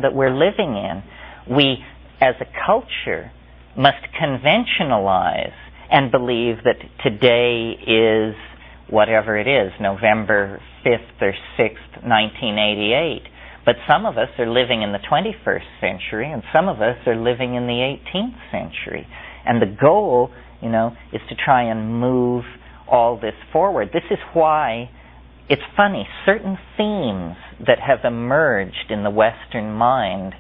that we're living in. We, as a culture, must conventionalize and believe that today is whatever it is, November 5th or 6th, 1988. But some of us are living in the 21st century, and some of us are living in the 18th century. And the goal, is to try and move all this forward. This is why it's funny, certain themes that have emerged in the Western mind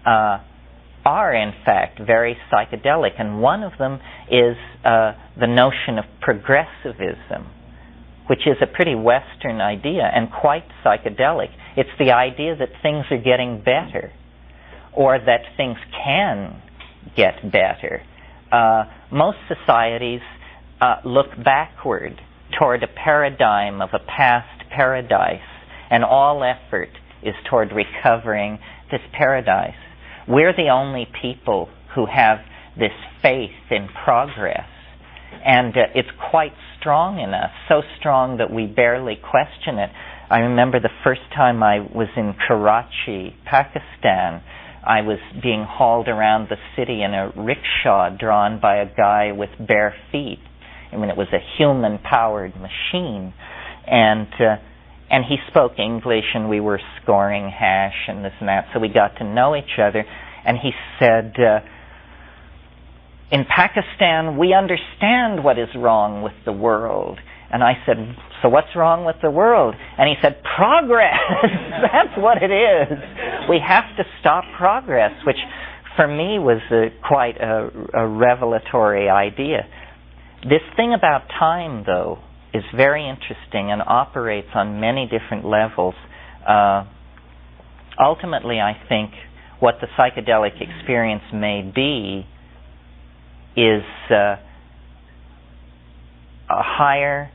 are in fact very psychedelic, and one of them is the notion of progressivism, which is a pretty Western idea and quite psychedelic. It's the idea that things are getting better, or that things can get better. Most societies look backward toward a paradigm of a past paradise, and all effort is toward recovering this paradise. We're the only people who have this faith in progress, and it's quite strong in us, so strong that we barely question it. I remember the first time I was in Karachi, Pakistan. I was being hauled around the city in a rickshaw drawn by a guy with bare feet. I mean, it was a human-powered machine, and he spoke English, and we were scoring hash and this and that, so we got to know each other. And he said, in Pakistan, we understand what is wrong with the world. And I said, so what's wrong with the world? And he said, progress! That's what it is. We have to stop progress, which for me was quite a revelatory idea. This thing about time, though, is very interesting and operates on many different levels. Ultimately, I think what the psychedelic experience may be is a higher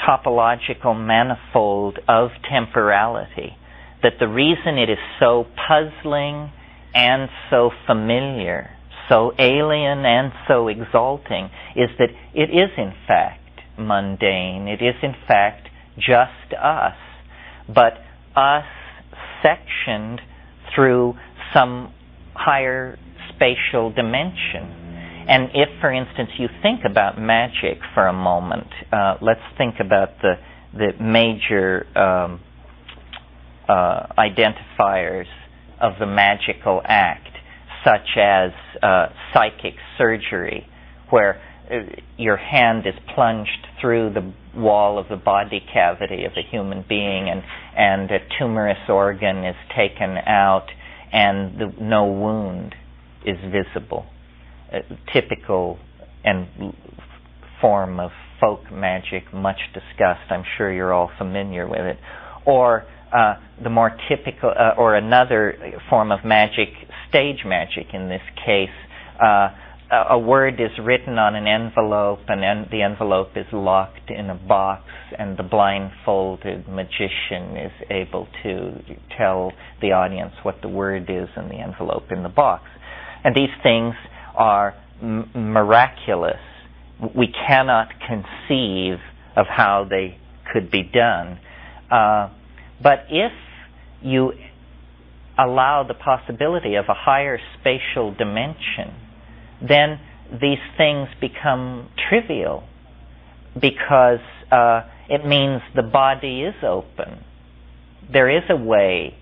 topological manifold of temporality. That the reason it is so puzzling and so familiar, so alien and so exalting, is that it is in fact mundane. It is in fact just us, but us sectioned through some higher spatial dimension. And if, for instance, you think about magic for a moment, let's think about the major identifiers of the magical act, such as psychic surgery, where your hand is plunged through the wall of the body cavity of a human being, and a tumorous organ is taken out, and no wound is visible. Typical and form of folk magic, much discussed. I'm sure you're all familiar with it. Or the more typical, or another form of magic, stage magic in this case. A word is written on an envelope, and the envelope is locked in a box, and the blindfolded magician is able to tell the audience what the word is in the envelope in the box. And these things are miraculous. We cannot conceive of how they could be done. But if you allow the possibility of a higher spatial dimension, then these things become trivial, because it means the body is open. There is a way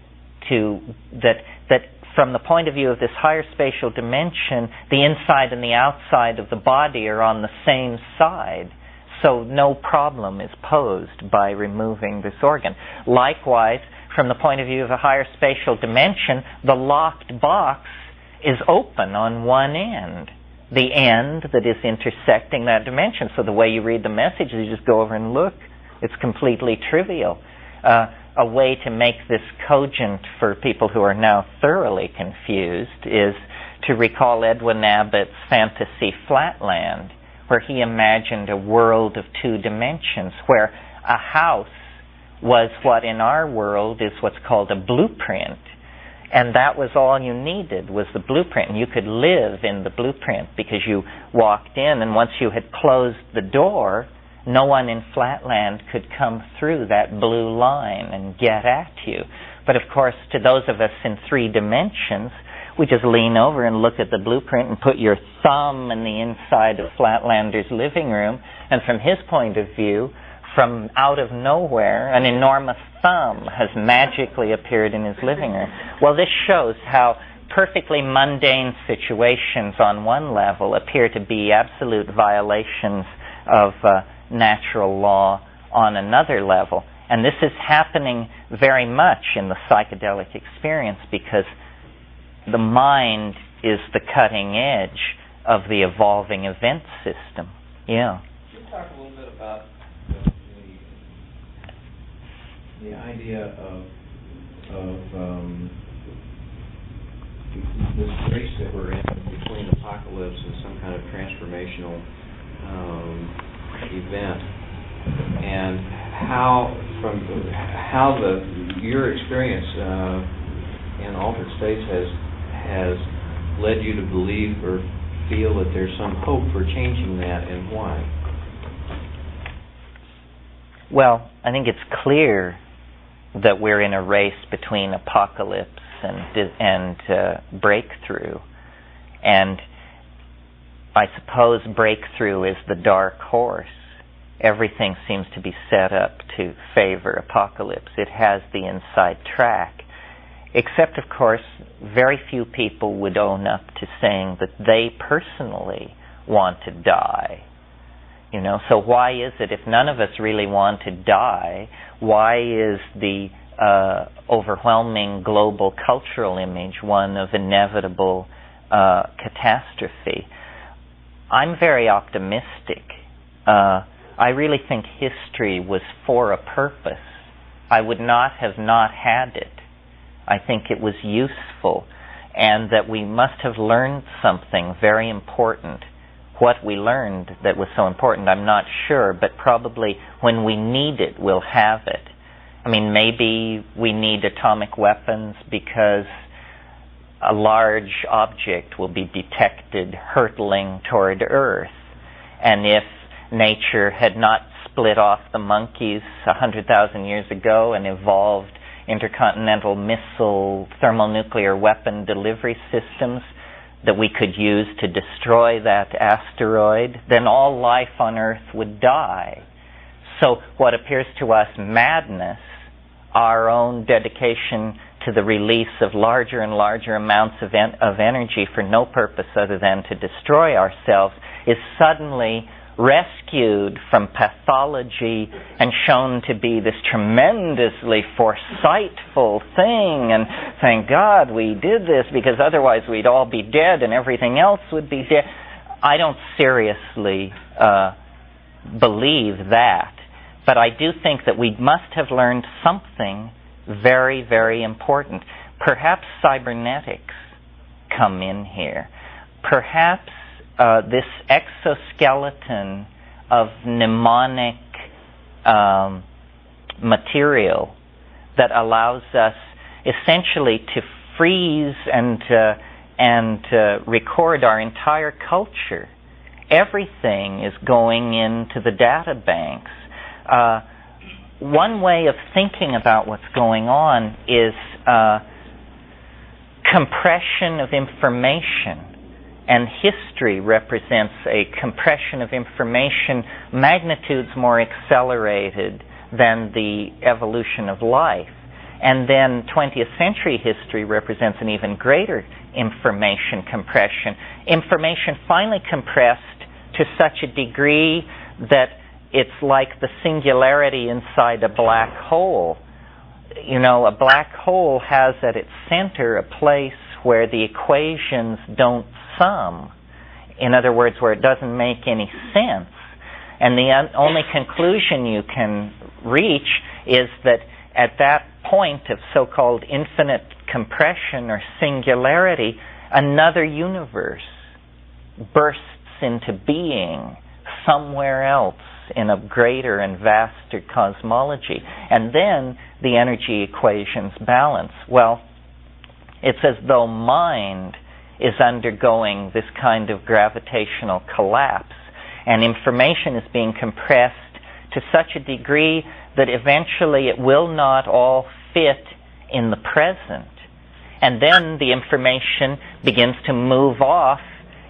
that from the point of view of this higher spatial dimension, the inside and the outside of the body are on the same side, so no problem is posed by removing this organ. Likewise, from the point of view of a higher spatial dimension, the locked box is open on one end, the end that is intersecting that dimension. So the way you read the message is you just go over and look. It's completely trivial. A way to make this cogent for people who are now thoroughly confused is to recall Edwin Abbott's fantasy Flatland, where he imagined a world of two dimensions, where a house was what in our world is what's called a blueprint. And that was all you needed, was the blueprint. And you could live in the blueprint because you walked in, and once you had closed the door, no one in Flatland could come through that blue line and get at you. But of course, to those of us in 3 dimensions, we just lean over and look at the blueprint and put your thumb in the inside of Flatlander's living room, and from his point of view, from out of nowhere, an enormous thumb has magically appeared in his living room. Well, this shows how perfectly mundane situations on one level appear to be absolute violations of natural law on another level. And this is happening very much in the psychedelic experience because the mind is the cutting edge of the evolving event system. Yeah. Can you talk a little bit about the idea of this race that we're in between apocalypse and some kind of transformational event, and how your experience in altered states has led you to believe or feel that there's some hope for changing that, and why? Well, I think it's clear that we're in a race between apocalypse and breakthrough. And I suppose breakthrough is the dark horse. Everything seems to be set up to favor apocalypse. It has the inside track. Except, of course, very few people would own up to saying that they personally want to die. You know, so why is it, if none of us really want to die, why is the overwhelming global cultural image one of inevitable catastrophe? I'm very optimistic. I really think history was for a purpose. I would not have not had it. I think it was useful, and that we must have learned something very important. What we learned that was so important, I'm not sure, but probably when we need it, we'll have it. I mean, maybe we need atomic weapons because a large object will be detected hurtling toward Earth. And if nature had not split off the monkeys 100,000 years ago and evolved intercontinental missile thermonuclear weapon delivery systems that we could use to destroy that asteroid, then all life on Earth would die. So what appears to us madness, our own dedication to the release of larger and larger amounts of energy for no purpose other than to destroy ourselves, is suddenly rescued from pathology and shown to be this tremendously foresightful thing, and thank God we did this because otherwise we'd all be dead and everything else would be dead. I don't seriously believe that, but I do think that we must have learned something very, very important. Perhaps cybernetics come in here. Perhaps this exoskeleton of mnemonic material that allows us essentially to freeze and record our entire culture. Everything is going into the data banks. One way of thinking about what's going on is compression of information. And history represents a compression of information magnitudes more accelerated than the evolution of life. And then 20th century history represents an even greater information compression. Information finally compressed to such a degree that it's like the singularity inside a black hole. You know, a black hole has at its center a place where the equations don't sum. In other words, where it doesn't make any sense. And the only conclusion you can reach is that at that point of so-called infinite compression or singularity, another universe bursts into being somewhere else in a greater and vaster cosmology. And then the energy equations balance. Well, it's as though mind is undergoing this kind of gravitational collapse, and information is being compressed to such a degree that eventually it will not all fit in the present. And then the information begins to move off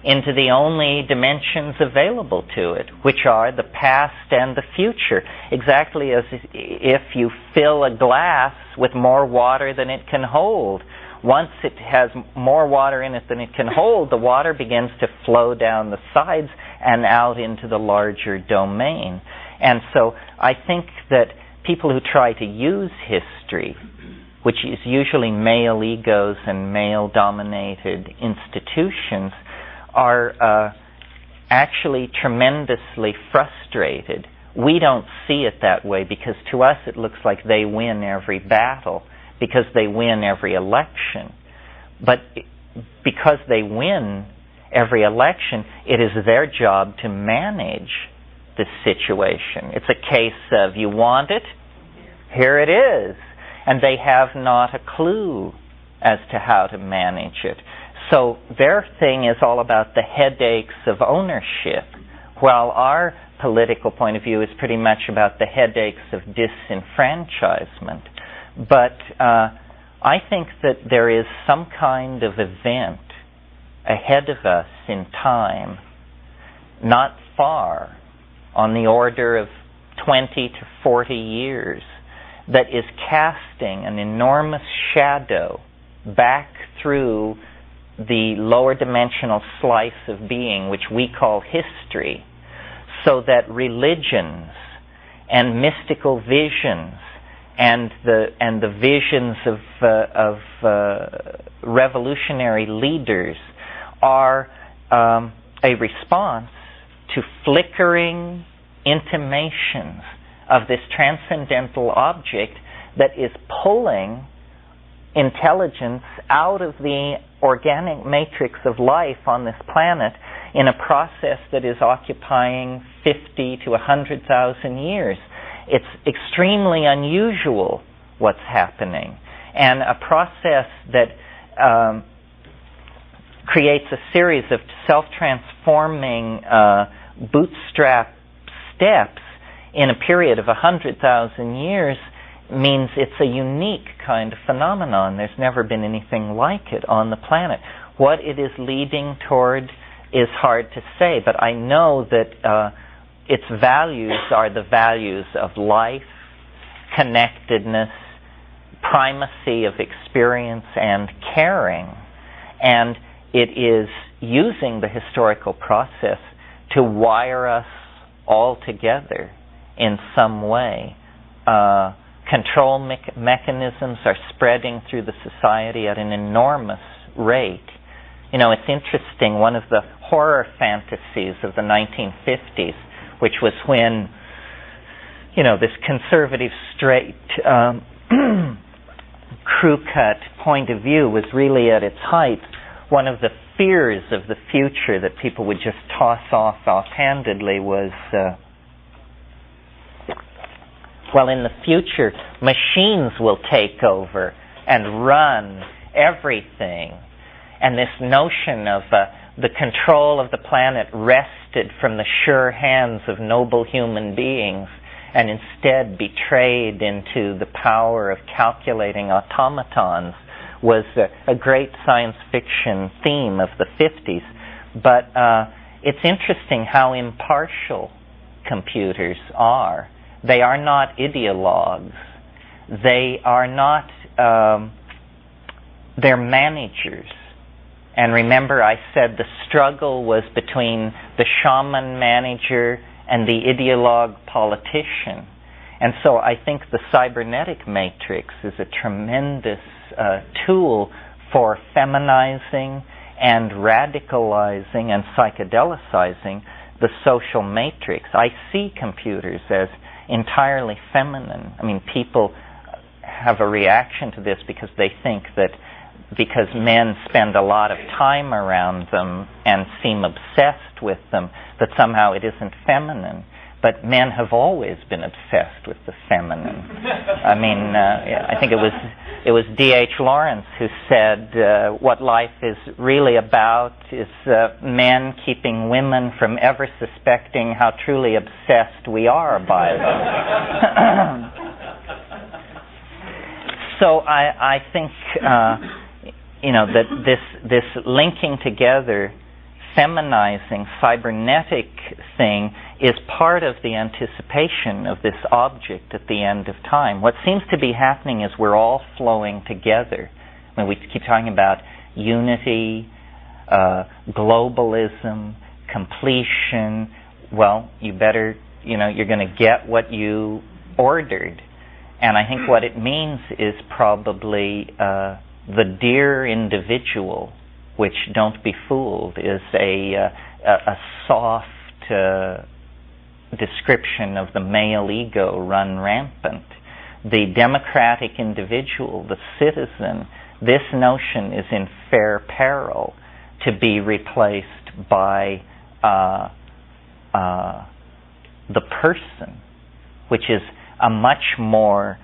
into the only dimensions available to it, which are the past and the future. Exactly as if you fill a glass with more water than it can hold. Once it has more water in it than it can hold, the water begins to flow down the sides and out into the larger domain. And so I think that people who try to use history, which is usually male egos and male-dominated institutions, are actually tremendously frustrated. We don't see it that way because to us it looks like they win every battle, because they win every election. But because they win every election, it is their job to manage the situation. It's a case of, you want it? Here it is. And they have not a clue as to how to manage it. So their thing is all about the headaches of ownership, while our political point of view is pretty much about the headaches of disenfranchisement. But I think that there is some kind of event ahead of us in time, not far, on the order of 20 to 40 years, that is casting an enormous shadow back through the lower dimensional slice of being, which we call history, so that religions and mystical visions and the visions of revolutionary leaders are a response to flickering intimations of this transcendental object that is pulling intelligence out of the organic matrix of life on this planet in a process that is occupying 50 to 100,000 years. It's extremely unusual what's happening, and a process that creates a series of self-transforming bootstrap steps in a period of 100,000 years means it's a unique kind of phenomenon. There's never been anything like it on the planet. What it is leading toward is hard to say, but I know that its values are the values of life, connectedness, primacy of experience, and caring. And it is using the historical process to wire us all together in some way. Control mechanisms are spreading through the society at an enormous rate. You know, it's interesting, one of the horror fantasies of the 1950s, which was when, you know, this conservative, straight, crew-cut point of view was really at its height. One of the fears of the future that people would just toss off offhandedly was, well, in the future, machines will take over and run everything. And this notion of the control of the planet wrested from the sure hands of noble human beings and instead betrayed into the power of calculating automatons was a great science fiction theme of the 50s. But it's interesting how impartial computers are. They are not ideologues. They are not, they're managers. And remember, I said the struggle was between the shaman manager and the ideologue politician. And so I think the cybernetic matrix is a tremendous tool for feminizing and radicalizing and psychedelicizing the social matrix. I see computers as entirely feminine. I mean, people have a reaction to this because they think that because men spend a lot of time around them and seem obsessed with them, that somehow it isn't feminine. But men have always been obsessed with the feminine. I mean, I think it was D.H. Lawrence who said what life is really about is men keeping women from ever suspecting how truly obsessed we are by them. So I think that this linking together, feminizing, cybernetic thing is part of the anticipation of this object at the end of time. What seems to be happening is we're all flowing together. When we keep talking about unity, globalism, completion, well, you're going to get what you ordered. And I think what it means is probably the dear individual, which, don't be fooled, is a soft description of the male ego run rampant. The democratic individual, the citizen, this notion is in fair peril to be replaced by the person, which is a much more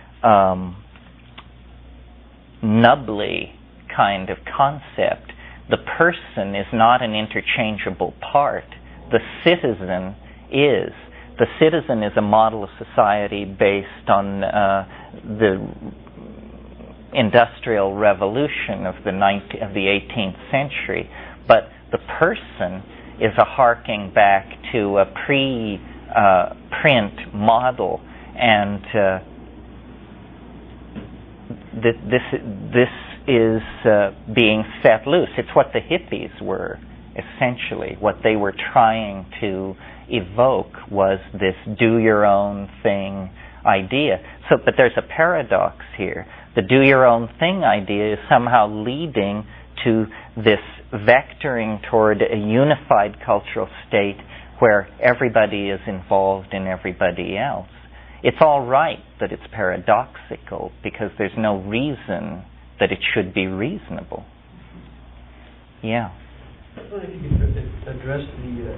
nubbly kind of concept. The person is not an interchangeable part. The citizen is. The citizen is a model of society based on the Industrial Revolution of the 18th century. But the person is a harking back to a pre-print model, and this is being set loose. It's what the hippies were, essentially. What they were trying to evoke was this do-your-own-thing idea. But there's a paradox here. The do-your-own-thing idea is somehow leading to this vectoring toward a unified cultural state where everybody is involved in everybody else. It's all right that it's paradoxical, because there's no reason that it should be reasonable. Yeah. I wonder if you could address the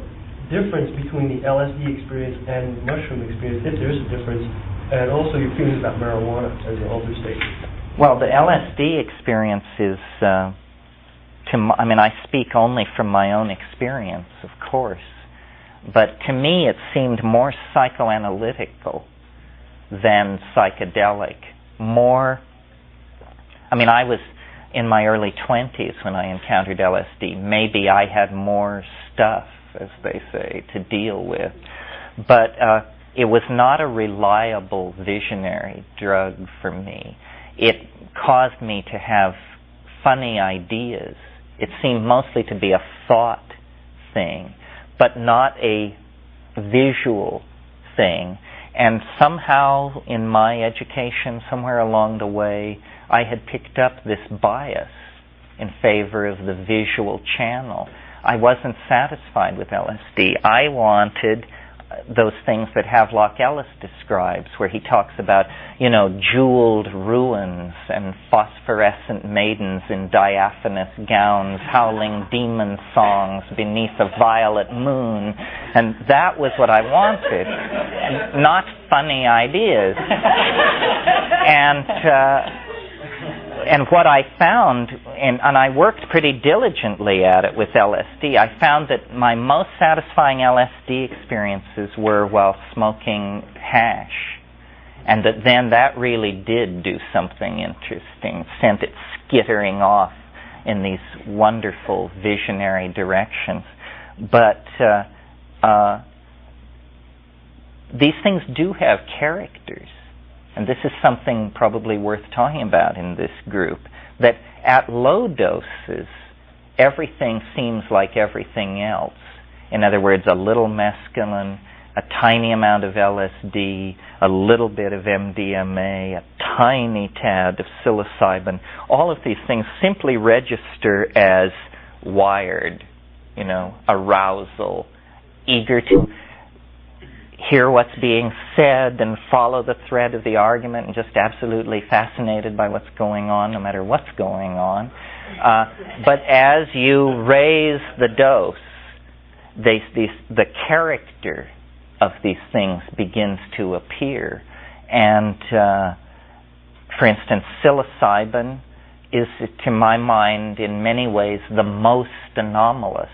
difference between the LSD experience and mushroom experience, if there is a difference, and also your feelings about marijuana as an altered state. Well, the LSD experience is, I speak only from my own experience, of course, but to me it seemed more psychoanalytical than psychedelic. I was in my early 20s when I encountered LSD. Maybe I had more stuff, as they say, to deal with. But it was not a reliable visionary drug for me. It caused me to have funny ideas. It seemed mostly to be a thought thing, but not a visual thing. And somehow in my education, somewhere along the way, I had picked up this bias in favor of the visual channel. I wasn't satisfied with LSD. I wanted those things that Havelock Ellis describes, where he talks about, jeweled ruins and phosphorescent maidens in diaphanous gowns howling demon songs beneath a violet moon. And that was what I wanted, not funny ideas. And what I found, and I worked pretty diligently at it with LSD, I found that my most satisfying LSD experiences were while smoking hash. And that really did do something interesting, sent it skittering off in these wonderful visionary directions. But these things do have characters. And this is something probably worth talking about in this group, that at low doses, everything seems like everything else. In other words, a little mescaline, a tiny amount of LSD, a little bit of MDMA, a tiny tad of psilocybin. All of these things simply register as wired, arousal, eager to hear what's being said and follow the thread of the argument, and just absolutely fascinated by what's going on, no matter what's going on. But as you raise the dose, the character of these things begins to appear. And, for instance, psilocybin is, to my mind, in many ways the most anomalous,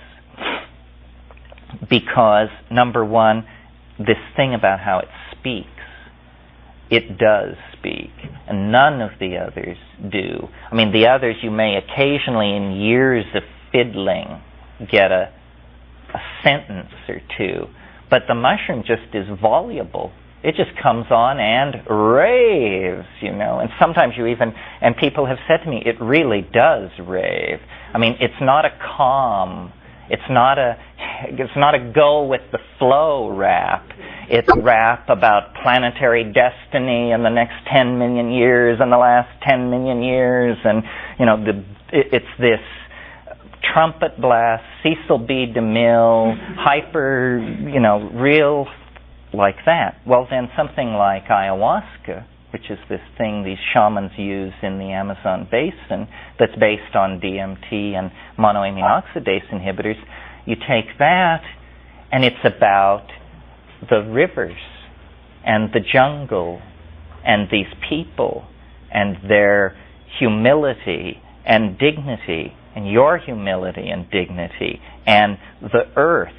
because, number one, this thing about how it speaks. it does speak, and none of the others do. I mean, the others you may occasionally, in years of fiddling, get a sentence or two, but the mushroom just is voluble. It just comes on and raves, and sometimes and people have said to me, it really does rave. I mean, it's not a calm, it's not a go with the flow rap. It's rap about planetary destiny in the next 10 million years and the last 10 million years, and it's this trumpet blast, Cecil B. DeMille, hyper, real like that. Well, then something like ayahuasca, which is this thing these shamans use in the Amazon basin that's based on DMT and monoamine oxidase inhibitors, you take that and it's about the rivers and the jungle and these people and their humility and dignity and your humility and dignity and the earth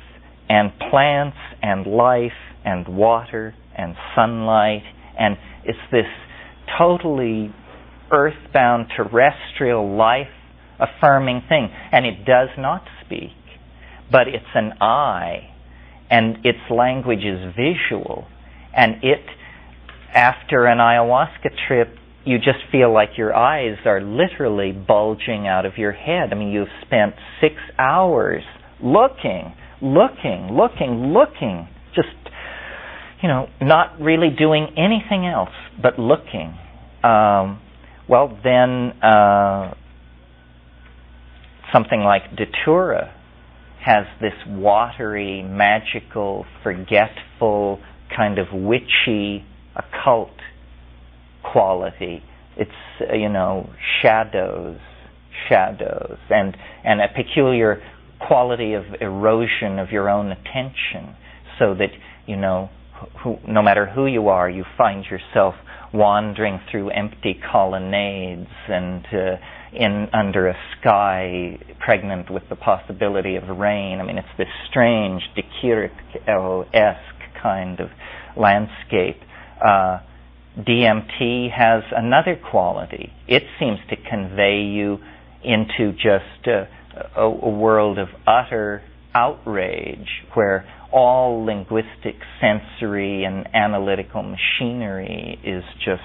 and plants and life and water and sunlight, and it's this totally earthbound, terrestrial, life-affirming thing. And it does not speak, but it's an eye, and its language is visual. And after an ayahuasca trip, you just feel like your eyes are literally bulging out of your head. I mean, you've spent 6 hours looking, just not really doing anything else but looking. Well, then something like Datura has this watery, magical, forgetful, kind of witchy, occult quality. It's, shadows, and a peculiar quality of erosion of your own attention, so that, no matter who you are, you find yourself wandering through empty colonnades and under a sky pregnant with the possibility of rain. I mean, it's this strange, de Chirico-esque kind of landscape. DMT has another quality. It seems to convey you into just a world of utter outrage, where all linguistic, sensory, and analytical machinery is just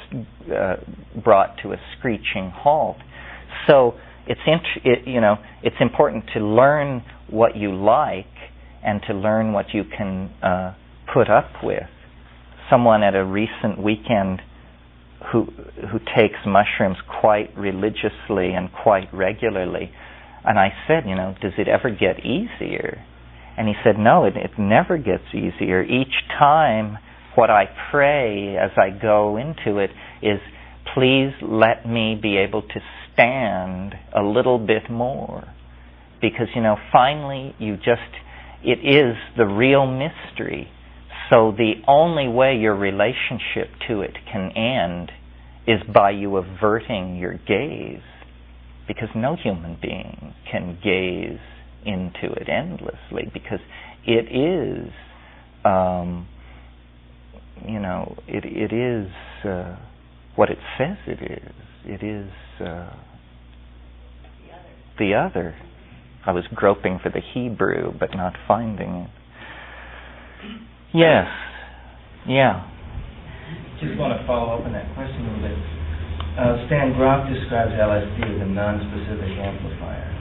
brought to a screeching halt. So it's important to learn what you like and to learn what you can put up with. Someone at a recent weekend who takes mushrooms quite religiously and quite regularly, and I said, does it ever get easier? And he said, no, it never gets easier. Each time what I pray as I go into it is, please let me be able to stand a little bit more. Because, finally it is the real mystery. So the only way your relationship to it can end is by you averting your gaze. Because no human being can gaze into it endlessly, because it is, it is what it says it is. It is the other. I was groping for the Hebrew, but not finding it. Yes. Yeah. Just want to follow up on that question a little bit. Stan Grof describes LSD as a non-specific amplifier.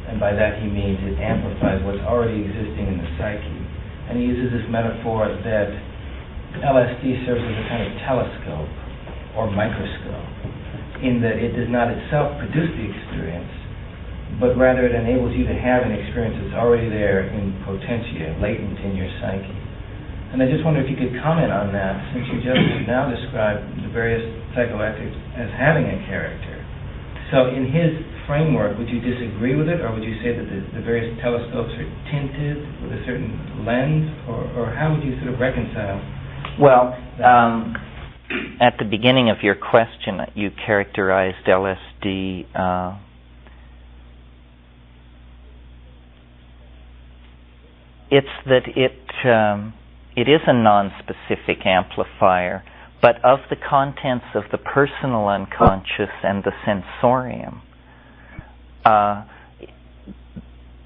And by that he means it amplifies what's already existing in the psyche. And he uses this metaphor that LSD serves as a kind of telescope or microscope, in that it does not itself produce the experience, but rather it enables you to have an experience that's already there in potentia, latent in your psyche. And I just wonder if you could comment on that, since you just now described the various psychoactives as having a character. So in his framework, would you disagree with it, or would you say that the various telescopes are tinted with a certain lens, or how would you sort of reconcile? Well, at the beginning of your question, you characterized LSD it's that it is a non-specific amplifier, but of the contents of the personal unconscious and the sensorium.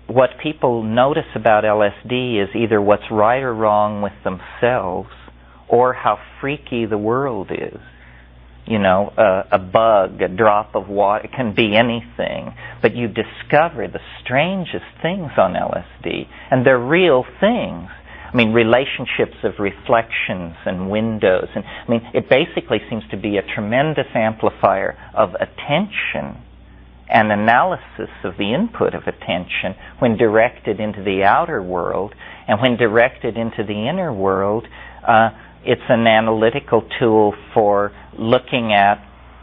What people notice about LSD is either what's right or wrong with themselves, or how freaky the world is. You know, a bug, a drop of water, it can be anything. But you discover the strangest things on LSD, and they're real things. I mean, relationships of reflections and windows. And I mean, it basically seems to be a tremendous amplifier of attention and analysis of the input of attention when directed into the outer world, and when directed into the inner world, it's an analytical tool for looking at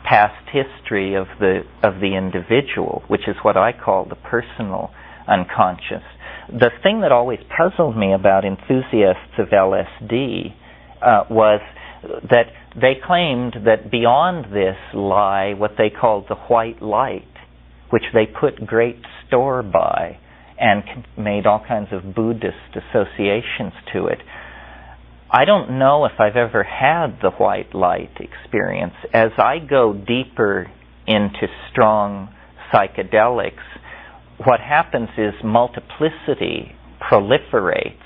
past history of the individual, which is what I call the personal unconscious. The thing that always puzzled me about enthusiasts of LSD was that they claimed that beyond this lie what they called the white light, which they put great store by and made all kinds of Buddhist associations to it. I don't know if I've ever had the white light experience. As I go deeper into strong psychedelics, what happens is multiplicity proliferates.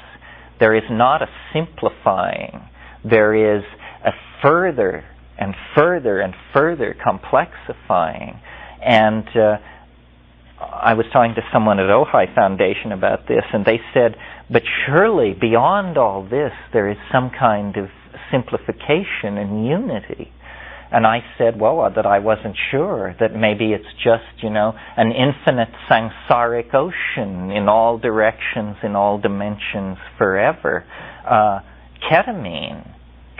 There is not a simplifying. There is a further and further and further complexifying. And I was talking to someone at Ojai Foundation about this, and they said, but surely beyond all this there is some kind of simplification and unity. And I said, well, that I wasn't sure, that maybe it's just, you know, an infinite samsaric ocean in all directions, in all dimensions, forever. Ketamine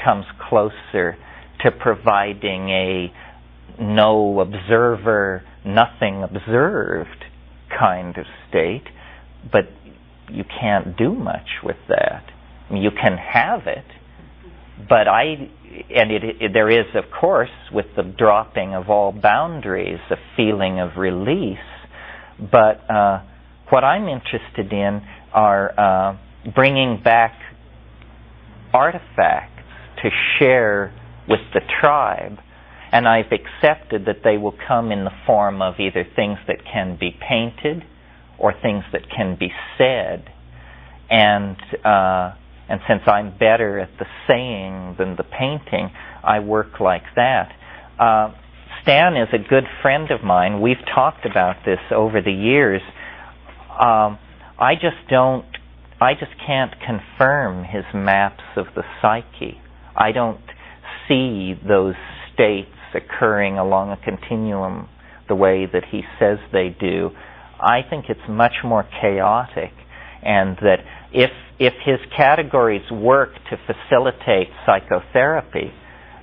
comes closer to providing a no observer, nothing observed kind of state, but you can't do much with that. I mean, you can have it, but there is, of course, with the dropping of all boundaries, a feeling of release. But what I'm interested in are bringing back artifacts to share with the tribe, and I've accepted that they will come in the form of either things that can be painted or things that can be said. And since I'm better at the saying than the painting, I work like that. Stan is a good friend of mine. We've talked about this over the years. I just can't confirm his maps of the psyche. I don't see those states occurring along a continuum the way that he says they do. I think it's much more chaotic, and that if his categories work to facilitate psychotherapy,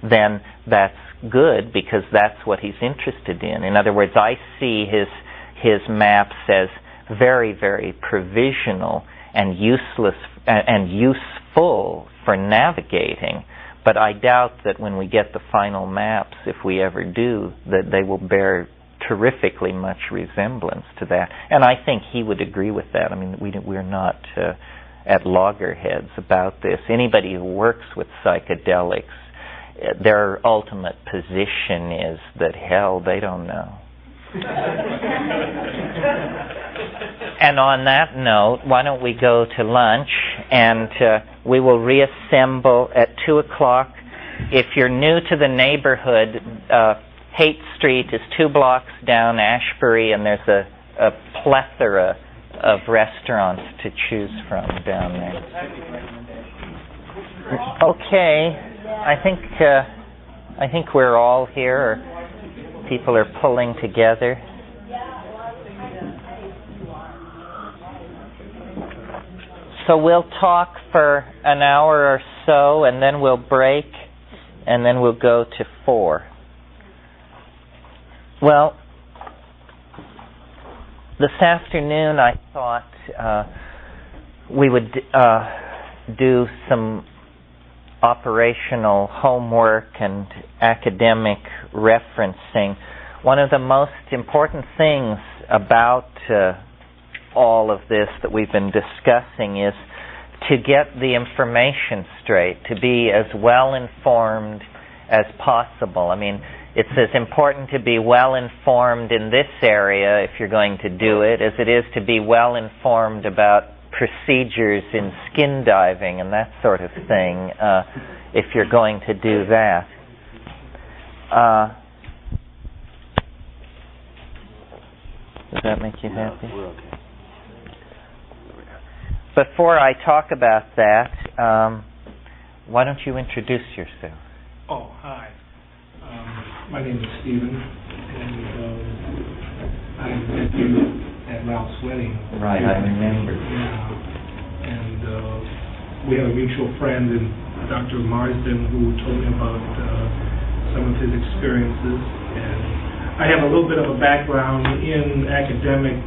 then that's good, because that's what he's interested in. In other words, I see his maps as very, very provisional and useless and useful for navigating. But I doubt that when we get the final maps, if we ever do, that they will bear terrifically much resemblance to that. And I think he would agree with that. I mean, we're not at loggerheads about this. Anybody who works with psychedelics, their ultimate position is that, hell, they don't know. And on that note, why don't we go to lunch, and we will reassemble at 2 o'clock. If you're new to the neighborhood, Haight Street is 2 blocks down Ashbury, and there's a plethora of restaurants to choose from down there. Okay, I think we're all here, or people are pulling together. So we'll talk for an hour or so, and then we'll break, and then we'll go to 4. Well, this afternoon I thought we would do some operational homework and academic referencing. One of the most important things about all of this that we've been discussing is to get the information straight, to be as well informed as possible. I mean, it's as important to be well informed in this area if you're going to do it as it is to be well informed about procedures in skin diving and that sort of thing if you're going to do that. Does that make you happy? We're okay. Before I talk about that, why don't you introduce yourself? Oh, hi. My name is Stephen, and I met you at Ralph's wedding. Right, I remember. Yeah. And we have a mutual friend, Dr. Marsden, who told me about some of his experiences. And I have a little bit of a background in academic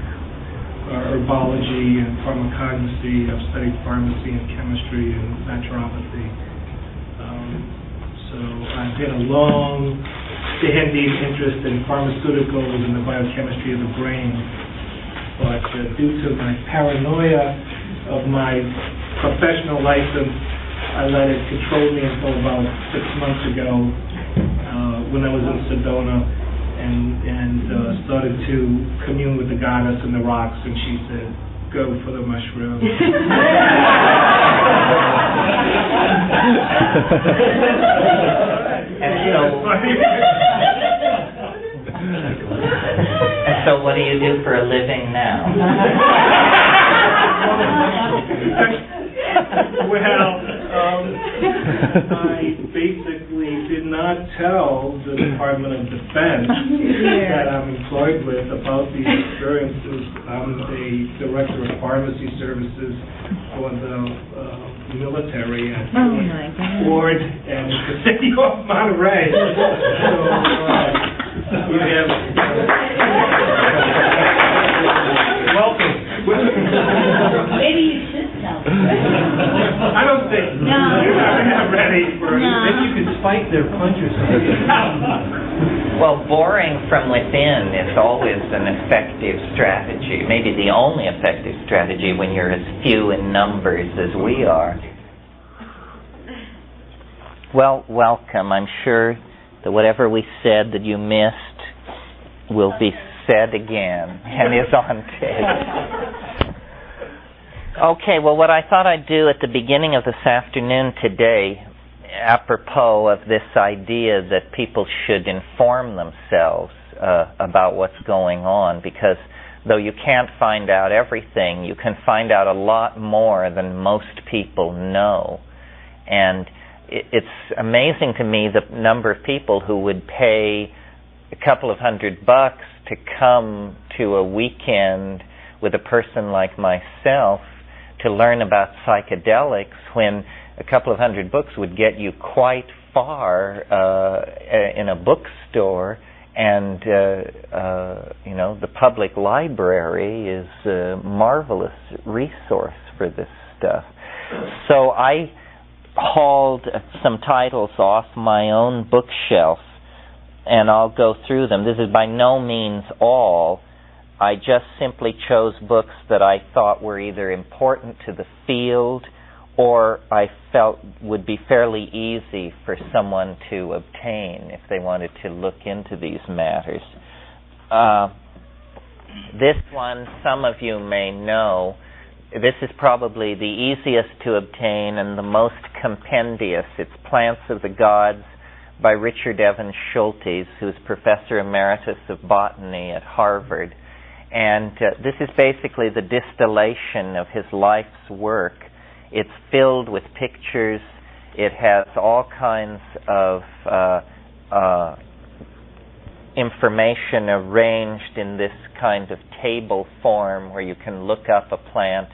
herbology and pharmacognosy. I've studied pharmacy and chemistry and naturopathy. So I've had a long-standing interest in pharmaceuticals and the biochemistry of the brain. But due to my paranoia of my professional license, I let it control me until about 6 months ago when I was in Sedona and started to commune with the goddess in the rocks, and she said, "Go for the mushroom." And so what do you do for a living now? Well, I basically did not tell the Department of Defense that I'm employed with about these experiences. I'm a director of pharmacy services for the military at Ford and the city of Monterey. So we have welcome. Maybe you should tell them. I don't think you're not ready for it. Maybe you could spike their punches. Well, boring from within is always an effective strategy, maybe the only effective strategy when you're as few in numbers as we are. Well, welcome. I'm sure that whatever we said that you missed will be said again and is on tape. Okay, well, what I thought I'd do at the beginning of this afternoon today, apropos of this idea that people should inform themselves about what's going on, because though you can't find out everything, you can find out a lot more than most people know. And it's amazing to me the number of people who would pay a couple of $100 to come to a weekend with a person like myself to learn about psychedelics, when a couple of $100 would get you quite far in a bookstore, and the public library is a marvelous resource for this stuff. So I hauled some titles off my own bookshelf, and I'll go through them. This is by no means all. I just simply chose books that I thought were either important to the field or I felt would be fairly easy for someone to obtain if they wanted to look into these matters. This one, some of you may know. This is probably the easiest to obtain and the most compendious. It's Plants of the Gods by Richard Evans Schultes, who's Professor Emeritus of Botany at Harvard. And this is basically the distillation of his life's work. It's filled with pictures. It has all kinds of information arranged in this kind of table form where you can look up a plant,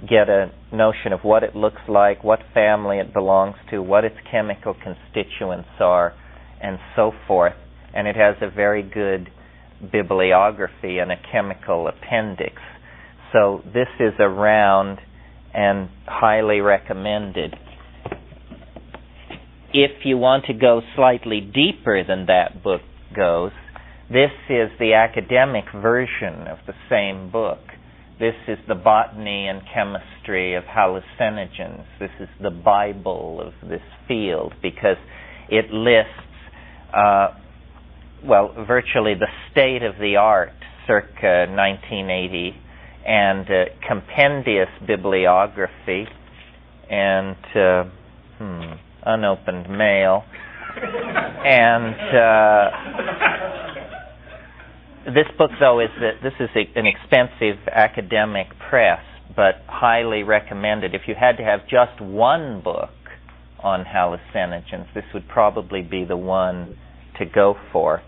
get a notion of what it looks like, what family it belongs to, what its chemical constituents are, and so forth. And it has a very good bibliography and a chemical appendix. So this is around and highly recommended. If you want to go slightly deeper than that book goes, this is the academic version of the same book. This is the botany and chemistry of hallucinogens. This is the Bible of this field because it lists virtually the state of the art circa 1980, and compendious bibliography, and unopened mail, and this book, though, this is an expensive academic press, but highly recommended. If you had to have just one book on hallucinogens, this would probably be the one to go for.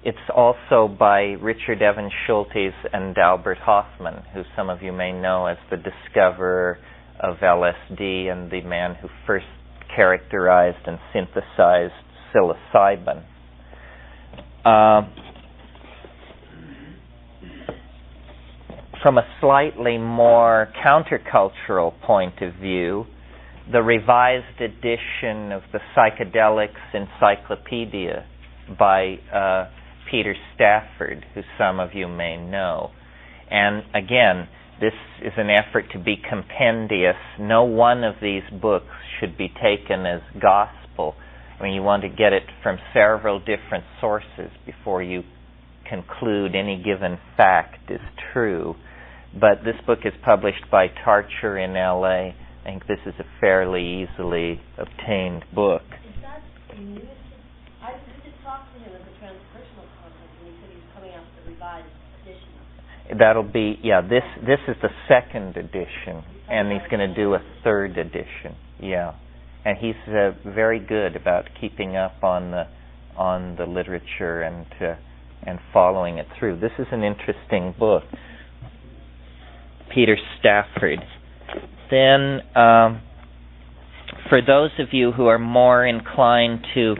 It's also by Richard Evans Schultes and Albert Hoffman, who some of you may know as the discoverer of LSD and the man who first characterized and synthesized psilocybin. From a slightly more countercultural point of view, the revised edition of the Psychedelics Encyclopedia by Peter Stafford, who some of you may know. And again, this is an effort to be compendious. No one of these books should be taken as gospel. I mean, you want to get it from several different sources before you conclude any given fact is true. But this book is published by Tarcher in L.A. I think this is a fairly easily obtained book. Is that in unison? I did talk to him at the Transpersonal Conference, and he said he was coming out with a revised edition. That'll be, this is the second edition, and he's going to do a third edition. Yeah. And he's very good about keeping up on the literature and following it through. This is an interesting book. Peter Stafford. Then, for those of you who are more inclined to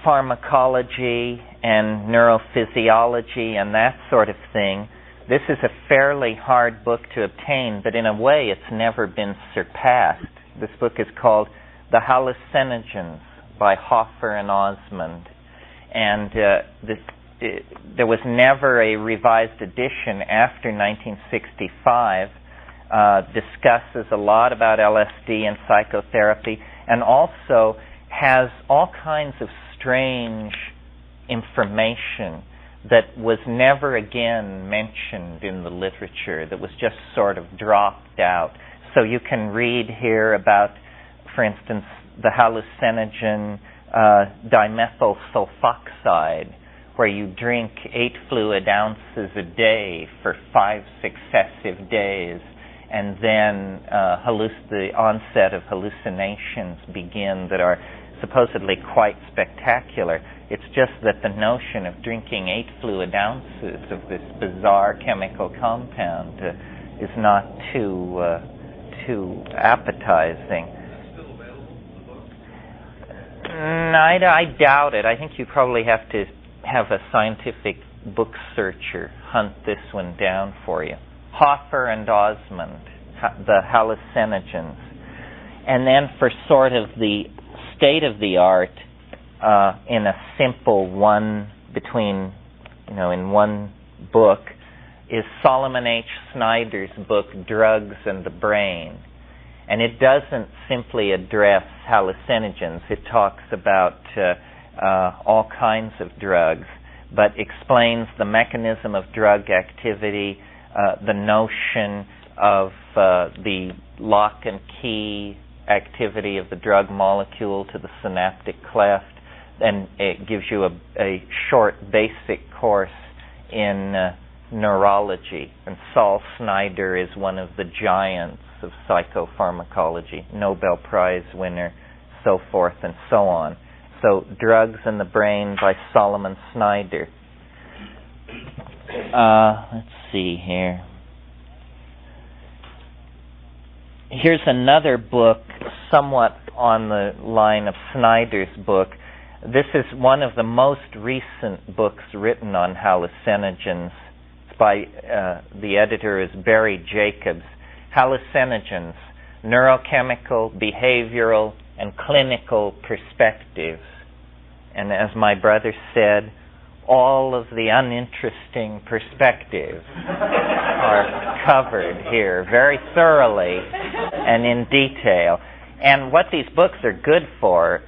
pharmacology and neurophysiology and that sort of thing, this is a fairly hard book to obtain, but in a way it's never been surpassed. This book is called The Hallucinogens by Hoffer and Osmond. And there was never a revised edition after 1965. Discusses a lot about LSD and psychotherapy, and also has all kinds of strange information that was never again mentioned in the literature, that was just sort of dropped out. So you can read here about, for instance, the hallucinogen dimethyl sulfoxide, where you drink 8 fluid ounces a day for 5 successive days, and then the onset of hallucinations begin that are supposedly quite spectacular. It's just that the notion of drinking 8 fluid ounces of this bizarre chemical compound is not too appetizing. I doubt it. I think you probably have to have a scientific book searcher hunt this one down for you. Hoffer and Osmond, the hallucinogens. And then for sort of the state of the art, in a simple one in one book, is Solomon H. Snyder's book, Drugs and the Brain. And it doesn't simply address hallucinogens. It talks about all kinds of drugs, but explains the mechanism of drug activity, the notion of the lock and key activity of the drug molecule to the synaptic cleft, and it gives you a short basic course in neurology. And Saul Snyder is one of the giants of psychopharmacology, Nobel Prize winner, so forth and so on. So, Drugs and the Brain by Solomon Snyder. Let's see here. Here's another book, somewhat on the line of Snyder's book. This is one of the most recent books written on hallucinogens. It's by the editor is Barry Jacobs. Hallucinogens, Neurochemical, Behavioral, and Clinical Perspectives. And as my brother said, all of the uninteresting perspectives are covered here very thoroughly and in detail. And what these books are good for,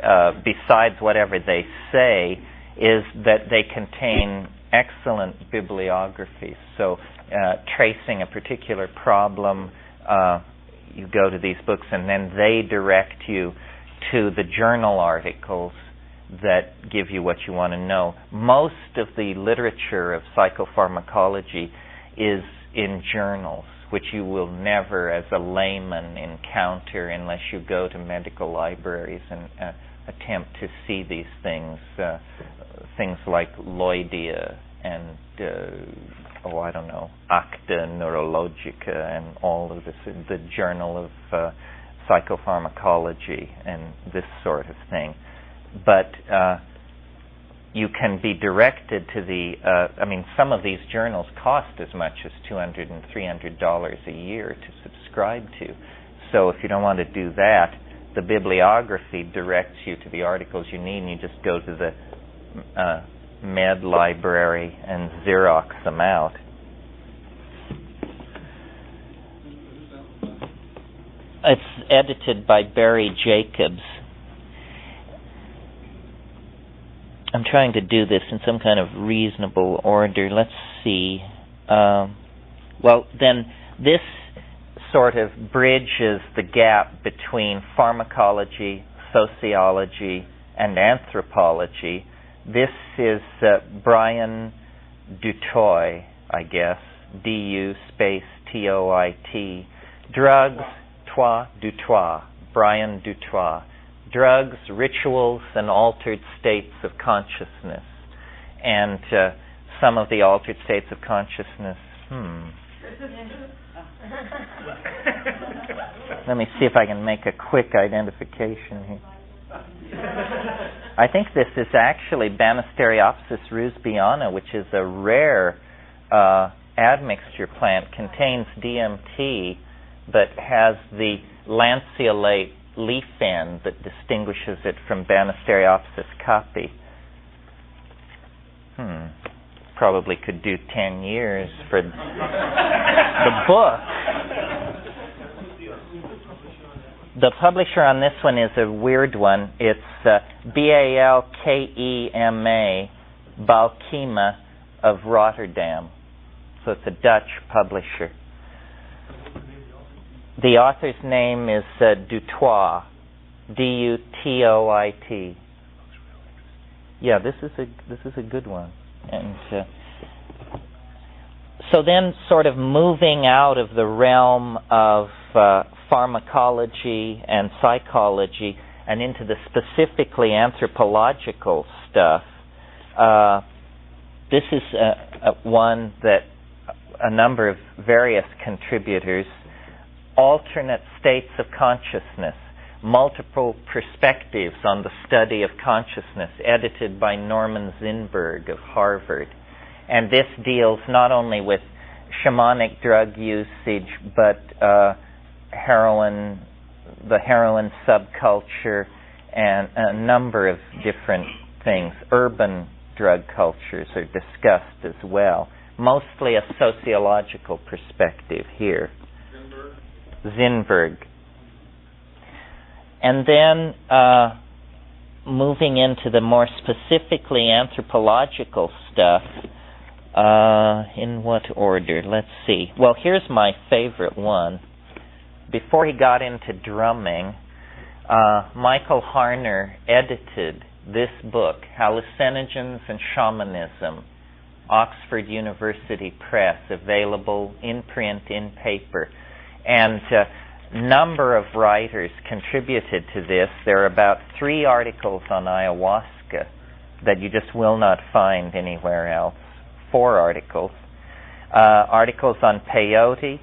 besides whatever they say, is that they contain excellent bibliography. So tracing a particular problem, you go to these books, and then they direct you to the journal articles that give you what you want to know. Most of the literature of psychopharmacology is in journals, which you will never, as a layman, encounter unless you go to medical libraries and attempt to see these things. Things like Lloydia and, Acta Neurologica and all of this, the Journal of Psychopharmacology and this sort of thing. But you can be directed to the, some of these journals cost as much as $200 and $300 a year to subscribe to. So if you don't want to do that, the bibliography directs you to the articles you need, and you just go to the med library and Xerox them out. It's edited by Barry Jacobs. I'm trying to do this in some kind of reasonable order. Let's see. Then this sort of bridges the gap between pharmacology, sociology, and anthropology. This is Brian Dutoit, I guess, D-U-T-O-I-T. Drugs, Dutoit, Brian Dutoit. Drugs, Rituals, and Altered States of Consciousness. And some of the altered states of consciousness, Let me see if I can make a quick identification here. I think this is actually Banisteriopsis russbiana, which is a rare admixture plant, contains DMT, but has the lanceolate leaf end that distinguishes it from Banisteriopsis caapi. Probably could do 10 years for the book. The publisher on this one is a weird one. It's Balkema, Balkema of Rotterdam. So it's a Dutch publisher. The author's name is Dutoit, D-U-T-O-I-T. Yeah, this is a good one. And so then, sort of moving out of the realm of pharmacology and psychology and into the specifically anthropological stuff, this is one that a number of various contributors. Alternate States of Consciousness, Multiple Perspectives on the Study of Consciousness, edited by Norman Zinberg of Harvard. And this deals not only with shamanic drug usage, but the heroin subculture, and a number of different things. Urban drug cultures are discussed as well. Mostly a sociological perspective here. Zinberg. And then moving into the more specifically anthropological stuff, in what order? Let's see. Well, here's my favorite one. Before he got into drumming, Michael Harner edited this book, Hallucinogens and Shamanism, Oxford University Press, available in print, in paper. And a number of writers contributed to this. There are about 3 articles on ayahuasca that you just will not find anywhere else. 4 articles. Articles on peyote.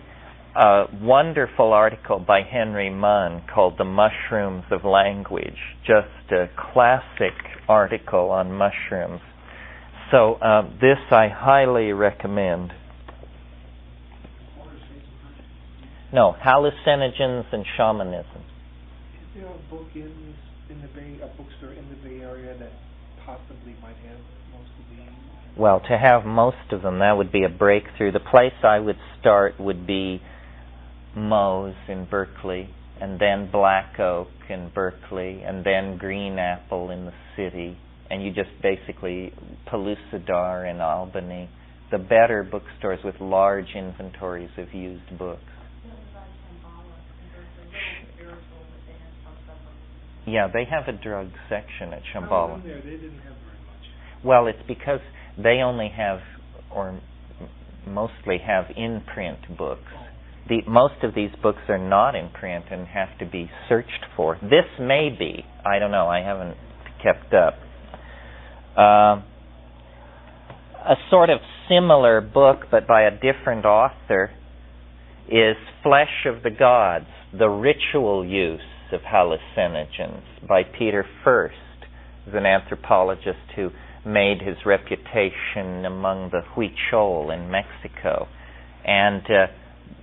A wonderful article by Henry Munn called The Mushrooms of Language. Just a classic article on mushrooms. So this I highly recommend. No, Hallucinogens and Shamanism. Is there a book in the Bay, a bookstore in the Bay Area that possibly might have most of these? Well, to have most of them, that would be a breakthrough. The place I would start would be Moe's in Berkeley, and then black oak in Berkeley, and then green apple in the city, and you just basically Pellucidar in Albany, the better bookstores with large inventories of used books. Yeah, they have a drug section at Shambhala. They didn't have very much. Well, it's because they only have, or mostly have, in-print books. Most of these books are not in print and have to be searched for. This may be. I don't know. I haven't kept up. A sort of similar book, but by a different author, is Flesh of the Gods, The Ritual Use of Hallucinogens, by Peter First, who's an anthropologist who made his reputation among the Huichol in Mexico. And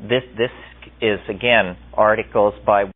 this is, again, articles by